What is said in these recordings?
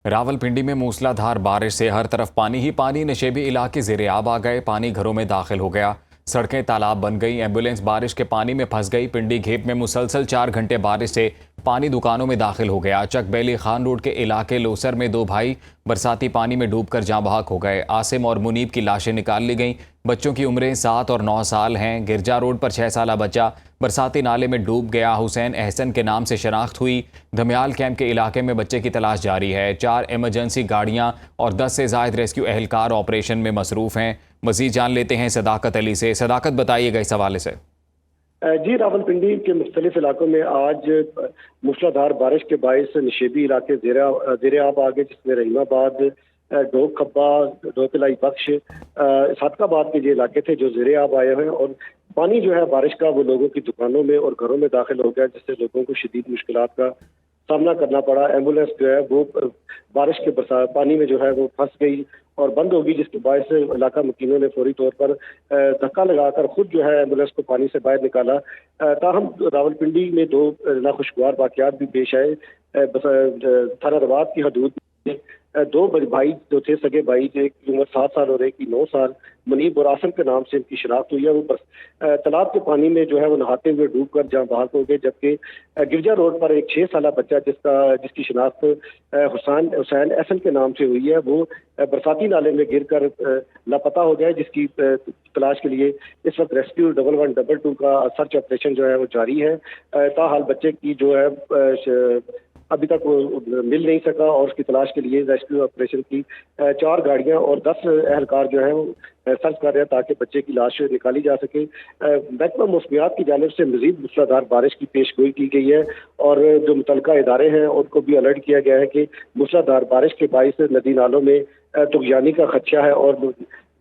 रावलपिंडी में मूसलाधार बारिश से हर तरफ पानी ही पानी। नशेबी इलाके ज़ेरे-आब आ गए। पानी घरों में दाखिल हो गया। सड़कें तालाब बन गई। एम्बुलेंस बारिश के पानी में फंस गई। पिंडी घेप में मुसलसल 4 घंटे बारिश से पानी दुकानों में दाखिल हो गया। चकबैली खान रोड के इलाके लोसर में 2 भाई बरसाती पानी में डूबकर जाँ बहक हो गए। आसिम और मुनीब की लाशें निकाल ली गईं। बच्चों की उम्रें 7 और 9 साल हैं। गिरजा रोड पर 6 साला बच्चा बरसाती नाले में डूब गया। हुसैन एहसन के नाम से शनाख्त हुई। धमियाल कैंप के इलाके में बच्चे की तलाश जारी है। 4 इमरजेंसी गाड़ियां और 10 से ज़ायद रेस्क्यू एहलकार ऑपरेशन में मसरूफ़ हैं। मज़ीद जान लेते हैं सदाकत अली से। सदाकत, बताइएगा इस हवाले से। जी, रावलपिंडी के मुख्तलिफ इलाकों में आज मूसलाधार बारिश के बायस नशेबी इलाके ज़ेरे आब आ गए, जिसमें रहीमाबाद, डोक खब्बा, डोकलाई बख्श, सादकाबाद के जो इलाके थे जो ज़ेरे आब आए हैं। और पानी जो है बारिश का वो लोगों की दुकानों में और घरों में दाखिल हो गया, जिससे लोगों को शदीद मुश्किलात का सामना करना पड़ा। एम्बुलेंस जो है वो बारिश के बरसात पानी में जो है वो फंस गई और बंद होगी, जिसके बायस इलाका मुकीमों ने फौरी तौर पर धक्का लगाकर खुद जो है एम्बुलेंस को पानी से बाहर निकाला। ताहम रावलपिंडी में 2 नाखुशगवार वाकयात भी पेश आए। थाना रवात की हदूद में 2 भाई जो थे, सगे भाई, एक की उम्र 7 साल और एक की 9 साल, मुनीब और आसिम के नाम से इनकी शनाख्त हुई है। वो तालाब के पानी में जो है वो नहाते हुए डूबकर जहाँ बहाल हो गए। जबकि गिरजा रोड पर एक 6 साला बच्चा जिसकी शनाख्त हुसैन एहसन के नाम से हुई है, वो बरसाती नाले में गिरकर लापता हो गया, जिसकी तलाश के लिए इस वक्त रेस्क्यू 1112 का सर्च ऑपरेशन जो है वो जारी है। ताहाल बच्चे की जो है अभी तक वो मिल नहीं सका और उसकी तलाश के लिए रेस्क्यू ऑपरेशन की 4 गाड़ियां और 10 एहलकार जो है वो सर्च कर रहे हैं ताकि बच्चे की लाश निकाली जा सके। महकमा मौसमियात की जानिब से मजीद मूसलाधार बारिश की पेशगोई की गई है और जो मुतलका इदारे हैं उनको भी अलर्ट किया गया है कि मूसलाधार बारिश के बाइस नदी नालों में तुगयानी का खदशा है और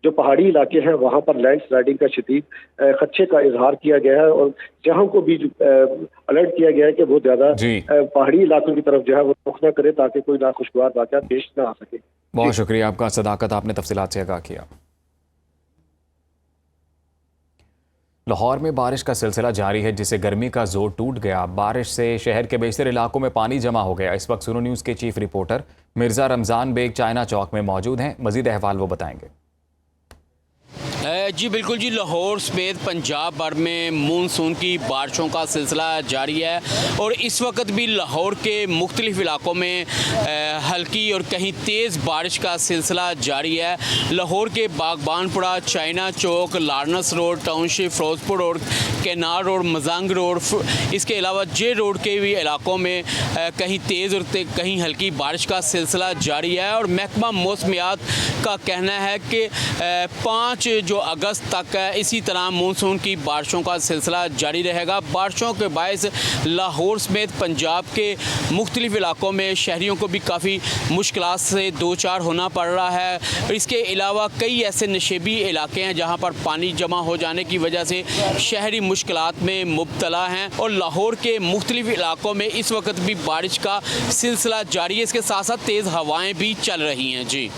जो पहाड़ी इलाके हैं वहां पर लैंड स्लाइडिंग का शदीद खदशे का इजहार किया गया है। और जहां को भी अलर्ट किया गया है कि वो ज्यादा पहाड़ी इलाकों की तरफ जो है वो रुख न करे ताकि कोई नाखुशगवार वाक़या पेश न आ सके। बहुत शुक्रिया आपका सदाकत, आपने तफसीलात से आगाह किया। लाहौर में बारिश का सिलसिला जारी है, जिससे गर्मी का जोर टूट गया। बारिश से शहर के बेशतर इलाकों में पानी जमा हो गया। इस वक्त सुनो न्यूज़ के chief reporter Mirza Ramzan Baig China Chowk में मौजूद हैं। मज़ीद अहवाल वो बताएंगे। जी बिल्कुल जी, लाहौर समेत पंजाब भर में मानसून की बारिशों का सिलसिला जारी है और इस वक्त भी लाहौर के मुख्तलिफ इलाकों में हल्की और कहीं तेज़ बारिश का सिलसिला जारी है। लाहौर के बागबानपुरा, चाइना चौक, लारनस road, township, Firozpur road, केनार road, Mazang road, इसके अलावा जे रोड के भी इलाकों में कहीं तेज़ और कहीं हल्की बारिश का सिलसिला जारी है। और महकमा मौसमियात का कहना है कि 5 जो अगस्त तक इसी तरह मानसून की बारिशों का सिलसिला जारी रहेगा। बारिशों के बायस लाहौर समेत पंजाब के मुख्तलिफ इलाकों में शहरियों को भी काफ़ी मुश्किलात से दो चार होना पड़ रहा है। इसके अलावा कई ऐसे नशेबी इलाके हैं जहां पर पानी जमा हो जाने की वजह से शहरी मुश्किलात में मुब्तला हैं और लाहौर के मुख्तलिफ इलाकों में इस वक्त भी बारिश का सिलसिला जारी है। इसके साथ साथ तेज़ हवाएँ भी चल रही हैं। जी,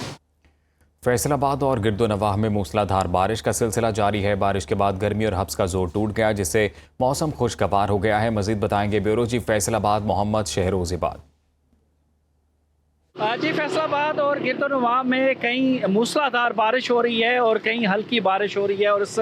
फैसलाबाद और गिरदोनवाह में मूसलाधार बारिश का सिलसिला जारी है। बारिश के बाद गर्मी और हब्स का जोर टूट गया, जिससे मौसम खुशगवार हो गया है। मजीद बताएंगे ब्यूरो चीफ फैसलाबाद मोहम्मद शहरोज़िबाद। जी, फैसलाबाद और गिरदोनवाह में कहीं मूसलाधार बारिश हो रही है और कहीं हल्की बारिश हो रही है और इस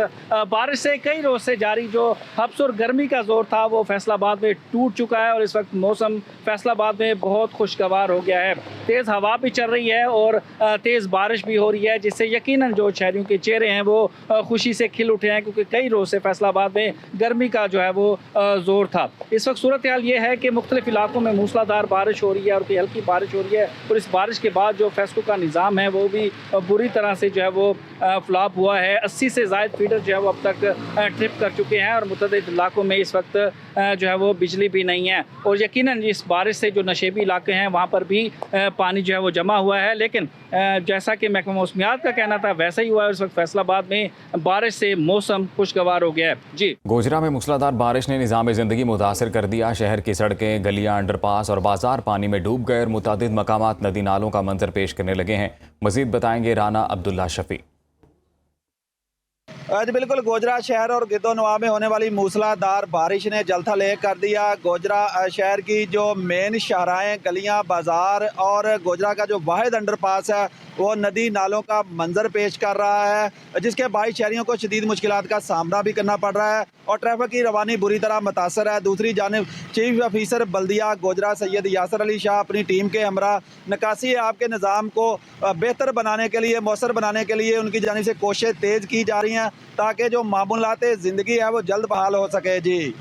बारिश से कई रोज़ से जारी जो हब्स और गर्मी का जोर था वो फैसलाबाद में टूट चुका है और इस वक्त मौसम फैसलाबाद में बहुत खुशगवार हो गया है। तेज़ हवा भी चल रही है और तेज़ बारिश भी हो रही है, जिससे यकीनन जो शहरियों के चेहरे हैं वो खुशी से खिल उठे हैं, क्योंकि कई रोज़ से फैसलाबाद में गर्मी का जो है वो जोर था। इस वक्त सूरत हाल ये है कि मुख्तलिफ इलाकों में मूसलाधार बारिश हो रही है और कोई हल्की बारिश हो रही है और इस बारिश के बाद जो फैसलों का निज़ाम है वो भी बुरी तरह से जो है वो फ्लॉप हुआ है। 80 से ज़ायद फीडर जो है वो अब तक ट्रिप कर चुके हैं और मुतअद्दिद इलाकों में इस वक्त जो है वो बिजली भी नहीं है और यकीनन इस बारिश से जो नशेबी इलाके हैं वहाँ पर भी पानी जो है वो जमा हुआ है। लेकिन जैसा कि महकमा मौसमियात का कहना था वैसा ही हुआ है। इस वक्त फैसलाबाद में बारिश से मौसम खुशगवार हो गया है। जी, गोजरा में मूसलाधार बारिश ने निज़ाम ज़िंदगी मुतासर कर दिया। शहर की सड़कें, गलियाँ, अंडरपास और बाजार पानी में डूब गए और मुतादिद मकामात नदी नालों का मंजर पेश करने लगे हैं। मजीद बताएंगे राना अब्दुल्ला शफी। आज बिल्कुल गोजरा शहर और गिरदोनवा में होने वाली मूसलाधार बारिश ने जलथल एक कर दिया। गोजरा शहर की जो मेन शाहराएं, गलियां, बाज़ार और गोजरा का जो वाहिद अंडरपास है वो नदी नालों का मंजर पेश कर रहा है, जिसके बाईस शहरियों को शदीद मुश्किलात का सामना भी करना पड़ रहा है और ट्रैफिक की रवानी बुरी तरह मुतासर है। दूसरी जानिब चीफ ऑफिसर बल्दिया गोजरा सैयद यासर अली शाह अपनी टीम के हमरा निकासी आपके निज़ाम को बेहतर बनाने के लिए, मौसर बनाने के लिए उनकी जानिब से कोशिशें तेज़ की जा रही हैं ताकि जो मामूलात ज़िंदगी है वो जल्द बहाल हो सके। जी,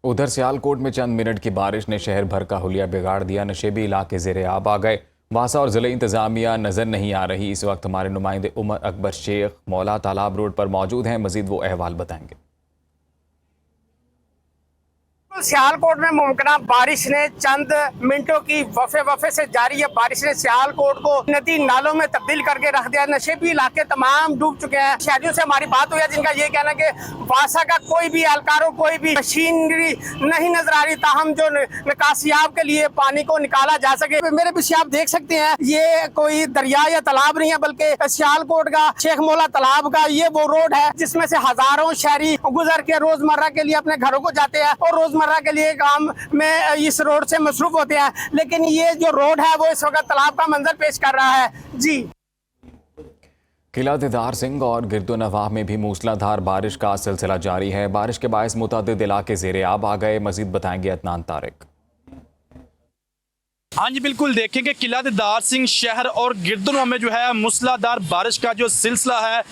उधर सियालकोट में चंद मिनट की बारिश ने शहर भर का हुलिया बिगाड़ दिया। नशेबी इलाके ज़ेरे आब आ गए। वासा और ज़िले इंतज़ामिया नज़र नहीं आ रही। इस वक्त हमारे नुमाइंदे उमर अकबर शेख मौला तालाब रोड पर मौजूद हैं। मज़ीद वो अहवाल बताएंगे। सियालकोट में मुमकिन बारिश ने चंद मिनटों की वफे से जारी है बारिश ने सियालकोट को नदी नालों में तब्दील करके रख दिया। नशेबी इलाके तमाम डूब चुके हैं। शहरियों से हमारी बात हुई है जिनका ये कहना है कि वासा का कोई भी एहलकारों, कोई भी मशीनरी नहीं नजर आ रही ताहम जो निकासियाब के लिए पानी को निकाला जा सके। मेरे पीछे आप देख सकते हैं ये कोई दरिया या तालाब नहीं है बल्कि सियालकोट का शेख मौला तालाब का ये वो रोड है जिसमें से हजारों शहरी गुजर के रोजमर्रा के लिए अपने घरों को जाते हैं और रोजमर्रा के लिए काम में इस रोड से मसरूफ होते हैं। लेकिन ये जो रोड है वो इस वक्त तालाब का मंजर पेश कर रहा है। जी, किला दीदार सिंह और गिरदोनवाह में भी मूसलाधार बारिश का सिलसिला जारी है। बारिश के बायस मुतअद्दिद इलाके ज़ेरे आब आ गए। मजीद बताएंगे अदनान तारिक। हाँ जी बिल्कुल, देखेंगे किला दीदार सिंह शहर और गिरदोनवा में जो है मूसलाधार बारिश का जो सिलसिला है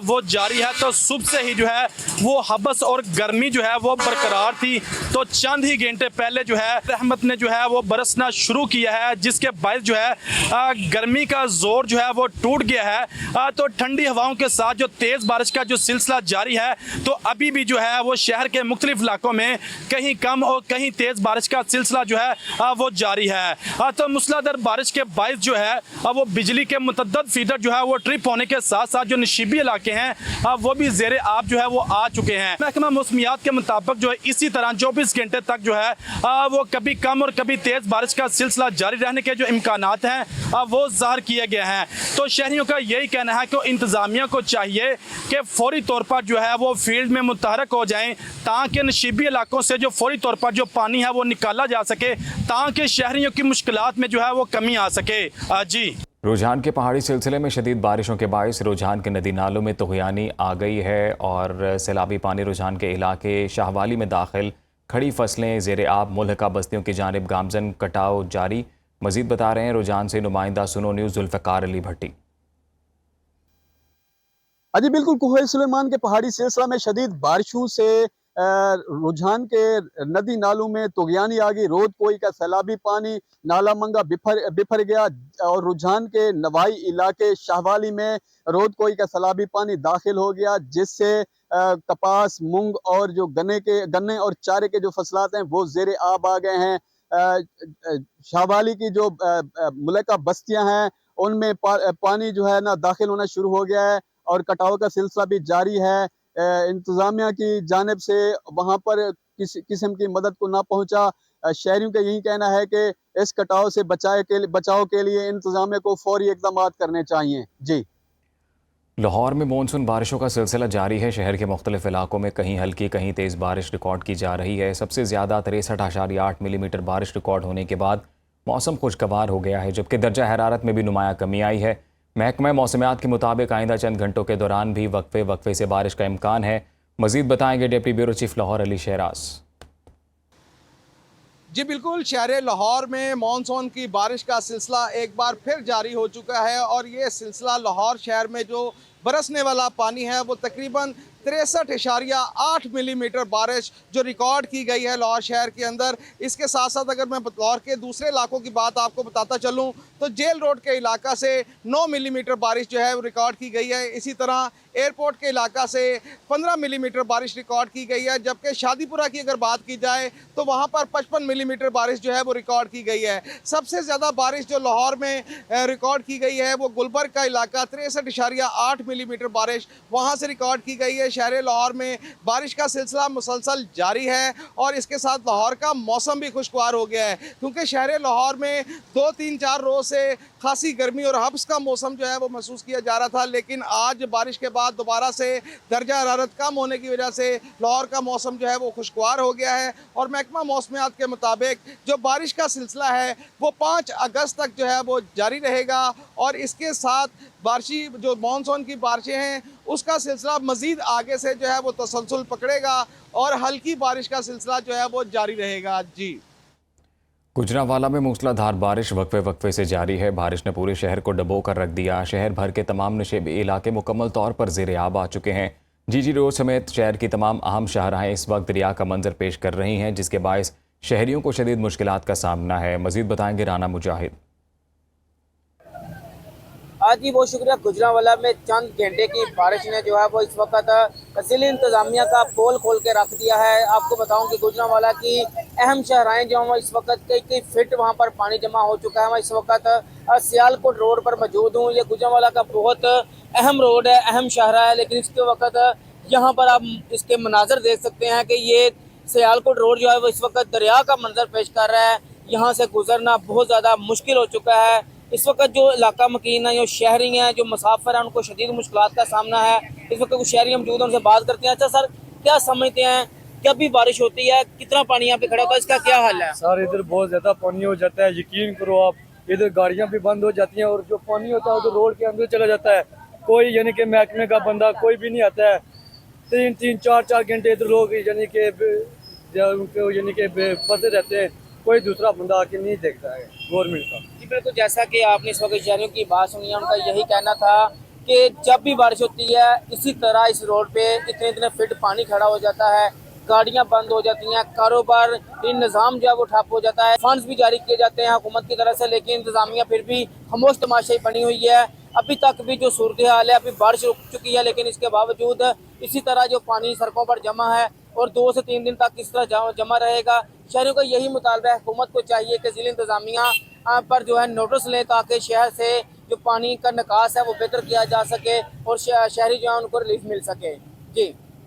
वो जारी है। तो सुबह से ही जो है वो हबस और गर्मी जो है वो बरकरार थी। तो चंद ही घंटे पहले जो है रहमत ने जो है वो बरसना शुरू किया है, जिसके बायस जो है गर्मी का जोर जो है वो टूट गया है। तो ठंडी हवाओं के साथ जो तेज़ बारिश का जो सिलसिला जारी है, तो अभी भी जो है वो शहर के मुख्तलिफ इलाकों में कहीं कम और कहीं तेज़ बारिश का सिलसिला जो है वो जारी है। तो मूसलाधार बारिश के बायस जो है वो बिजली के मुतअद्दिद फीडर जो है वो ट्रिप होने के साथ साथ जो नशीबी इलाके हैं वो भी ज़ेरे आब जो है वो आ चुके हैं। महकमा मौसमियात के मुताबिक जो है इसी तरह 24 घंटे तक जो है वो कभी कम और कभी तेज़ बारिश का सिलसिला जारी रहने के जो इम्कानात हैं वो ज़ाहिर किए गए हैं। तो शहरियों का यही कहना है कि इंतज़ामिया को चाहिए कि फौरी तौर पर जो है वो फील्ड में मुतहरक हो जाएँ ताकि नशीबी इलाकों से जो फौरी तौर पर जो पानी है वो निकाला जा सके ताकि शहरियों की मुश्किलात में जो है वो कमी आ सके। जी, रुझान के पहाड़ी सिलसिले में शदीद बारिशों के बायस रुझान के नदी नालों में तुग़यानी आ गई है और सैलाबी पानी रुझान के इलाके शाहवाली में दाखिल। खड़ी फसलें ज़ेरे आब, मुल्हका बस्तियों की जानिब गामजन कटाव जारी। मजीद बता रहे हैं रुझान से नुमाइंदा सुनो न्यूज़ जुल्फ़िकार अली भट्टी। अजी बिल्कुल, कुहैल सुलेमान के पहाड़ी सिलसिला में शदीद बारिशों से रुझान के नदी नालों में तुग़यानी आ गई। रोद कोई का सैलाबी पानी नाला मंगा बिफर गया और रुझान के नवाई इलाके शाहवाली में रोद कोई का सैलाबी पानी दाखिल हो गया, जिससे कपास, मूंग और जो गन्ने और चारे के जो फसलात हैं वो ज़ेरे आब आ गए हैं। शाहवाली की जो मुल्का बस्तियां हैं उनमें पानी जो है ना दाखिल होना शुरू हो गया है और कटाव का सिलसिला भी जारी है। इंतजामिया की जानिब से वहाँ पर किसी किस्म की मदद को ना पहुँचा। शहरियों का यही कहना है कि इस कटाव से बचाव के लिए इंतजामिया को फौरी इक़दाम करने चाहिए। जी, लाहौर में मानसून बारिशों का सिलसिला जारी है। शहर के मुख्तलिफ इलाकों में कहीं हल्की कहीं तेज़ बारिश रिकॉर्ड की जा रही है। सबसे ज़्यादा 63.8 मिलीमीटर बारिश रिकॉर्ड होने के बाद मौसम खुशगवार हो गया है, जबकि दर्जा हरारत में भी नुमाया कमी आई है। महकमा मौसमियात के मुताबिक आइंदा चंद घंटों के दौरान भी वक्फे से बारिश का इम्कान है। मजीद बताएंगे deputy bureau chief Lahore Ali Shahraz. जी बिल्कुल, शहर लाहौर में मानसून की बारिश का सिलसिला एक बार फिर जारी हो चुका है और ये सिलसिला लाहौर शहर में जो बरसने वाला पानी है वो तकरीबन 63.8 मिलीमीटर बारिश जो रिकॉर्ड की गई है लाहौर शहर के अंदर। इसके साथ साथ अगर मैं लाहौर के दूसरे इलाकों की बात आपको बताता चलूँ तो जेल रोड के इलाका से 9 मिलीमीटर बारिश जो है वो रिकॉर्ड की गई है। इसी तरह एयरपोर्ट के इलाका से 15 मिलीमीटर बारिश रिकॉर्ड की गई है, जबकि शादीपुरा की अगर बात की जाए तो वहाँ पर 55 मिलीमीटर बारिश जो है वो रिकॉर्ड की गई है। सबसे ज़्यादा बारिश जो लाहौर में रिकॉर्ड की गई है वो गुलबर्ग का इलाका 63.8 मिलीमीटर बारिश वहाँ से रिकॉर्ड की गई है। शहर लाहौर में बारिश का सिलसिला मुसलसल जारी है और इसके साथ लाहौर का मौसम भी खुशगवार हो गया है, क्योंकि शहर लाहौर में 2-3-4 रोज़ से खासी गर्मी और हब्स का मौसम जो है वो महसूस किया जा रहा था, लेकिन आज बारिश के बाद दोबारा से दर्जा हरारत कम होने की वजह से लाहौर का मौसम जो है वो खुशगवार हो गया है। और महकमा मौसमियात के मुताबिक जो बारिश का सिलसिला है वो 5 अगस्त तक जो है वो जारी रहेगा और इसके साथ बारिशी जो मानसून की बारिशें हैं उसका सिलसिला मज़ीद आगे से जो है वो तसलसल पकड़ेगा और हल्की बारिश का सिलसिला जो है वो जारी रहेगा। जी, गुजरांवाला में मूसलाधार बारिश वक्फे वक्फे से जारी है। बारिश ने पूरे शहर को डबो कर रख दिया। शहर भर के तमाम नशेबी इलाके मुकम्मल तौर पर ज़ेर-ए-आब आ चुके हैं। जीजी रोड समेत शहर की तमाम अहम शाहराहें इस वक्त दरिया का मंजर पेश कर रही हैं, जिसके बायस शहरियों को शदीद मुश्किलात का सामना है। मज़ीद बताएंगे राना मुजाहिद। आज ही बहुत शुक्रिया। गुजरांवाला में चंद घंटे की बारिश ने जो है वो इस वक्त जिला इंतजामिया का पोल खोल के रख दिया है। आपको बताऊं कि गुजरांवाला की अहम शहराएं जो हैं इस वक्त कई फीट वहां पर पानी जमा हो चुका है। मैं इस वक्त सियालकोट रोड पर मौजूद हूं। ये गुजरांवाला का बहुत अहम रोड है, अहम शहरा है, लेकिन इसके वक्त यहाँ पर आप इसके मनाजर देख सकते हैं कि ये सियालकोट रोड जो है वो इस वक्त दरिया का मंजर पेश कर रहा है। यहाँ से गुजरना बहुत ज़्यादा मुश्किल हो चुका है। इस वक्त जो इलाका मकीन है, जो शहरी हैं, जो मुसाफिर हैं, उनको शदीद मुश्किलात का सामना है। इस वक्त कुछ शहरी मौजूद हैं, उनसे बात करते हैं। अच्छा सर, क्या समझते हैं जब भी बारिश होती है कितना पानी यहाँ पे खड़ा होता है, इसका क्या हाल है? सर इधर बहुत ज्यादा पानी हो जाता है, यकीन करो आप, इधर गाड़ियाँ भी बंद हो जाती हैं और जो पानी होता है उधर रोड के अंदर चला जाता है। कोई यानी कि महकमे का बंदा कोई भी नहीं आता है। 3-3, 4-4 घंटे इधर लोग यानी कि फंसे रहते हैं, कोई दूसरा बंदा आके नहीं देखता है गवर्नमेंट का। जी बिल्कुल, जैसा कि आपने इस वक्त शहरियों की बात सुनी है, उनका यही कहना था कि जब भी बारिश होती है इसी तरह इस रोड पे इतने फीट पानी खड़ा हो जाता है, गाड़ियां बंद हो जाती हैं, कारोबार निज़ाम जो है वो ठप हो जाता है। फंड्स भी जारी किए जाते हैं हुकूमत की तरफ से, लेकिन इंतजामिया फिर भी खामोश तमाशाई बनी हुई है। अभी तक भी जो सूरत हाल है, अभी बारिश रुक चुकी है, लेकिन इसके बावजूद इसी तरह जो पानी सड़कों पर जमा है और 2 से 3 दिन तक इस तरह जमा रहेगा। शहरों का यही मुतालबा है, हुकूमत को चाहिए कि जिला इंतजामिया पर जो है नोटिस लें ताकि शहर से जो पानी का निकास है वो बेहतर किया जा सके और शहरी जो है उनको रिलीफ मिल सके। जी।